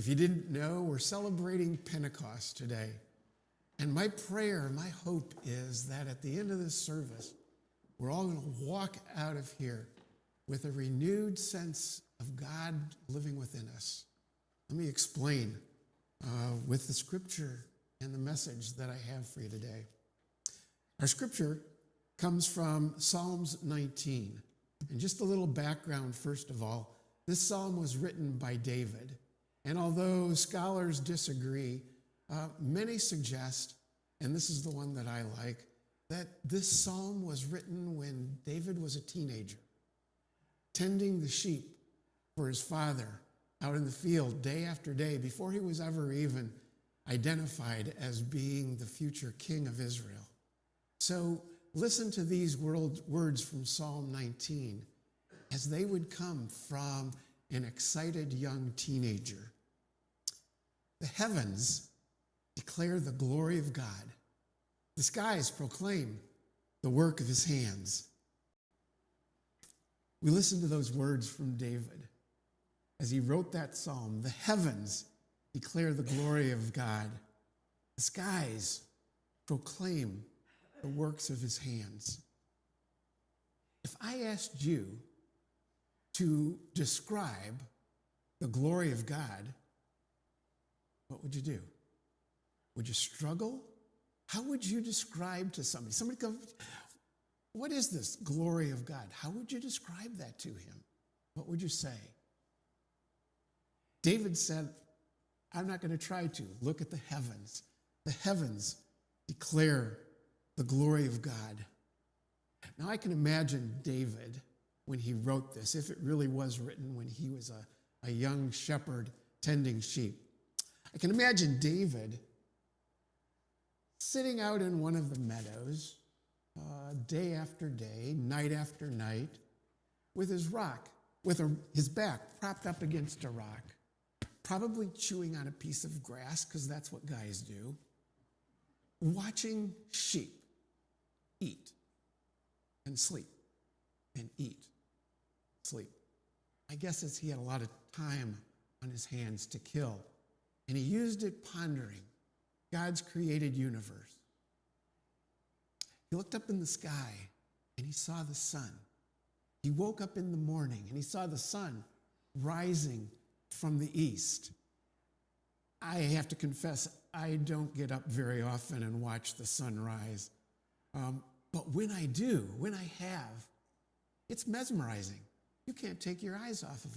If you didn't know, we're celebrating Pentecost today. And my prayer, my hope is that at the end of this service, we're all going to walk out of here with a renewed sense of God living within us. Let me explain with the scripture and the message that I have for you today. Our scripture comes from Psalms 19. And just a little background, first of all, this psalm was written by David. And although scholars disagree, many suggest, and this is the one that I like, that this psalm was written when David was a teenager, tending the sheep for his father out in the field day after day before he was ever even identified as being the future king of Israel. So listen to these words from Psalm 19 as they would come from an excited young teenager. The heavens declare the glory of God. The skies proclaim the work of his hands. We listen to those words from David as he wrote that psalm. The heavens declare the glory of God. The skies proclaim the works of his hands. If I asked you to describe the glory of God, what would you do? Would you struggle? How would you describe to somebody? Somebody comes, what is this glory of God? How would you describe that to him? What would you say? David said, I'm not going to try to. Look at the heavens. The heavens declare the glory of God. Now I can imagine David when he wrote this, if it really was written when he was a young shepherd tending sheep. I can imagine David sitting out in one of the meadows day after day, night after night, with his rock, with his back propped up against a rock, probably chewing on a piece of grass, because that's what guys do, watching sheep eat and sleep and eat, sleep. I guess as he had a lot of time on his hands to kill, and he used it pondering God's created universe. He looked up in the sky and he saw the sun. He woke up in the morning and he saw the sun rising from the east. I have to confess, I don't get up very often and watch the sun rise. But when I do, when I have, it's mesmerizing. You can't take your eyes off of it.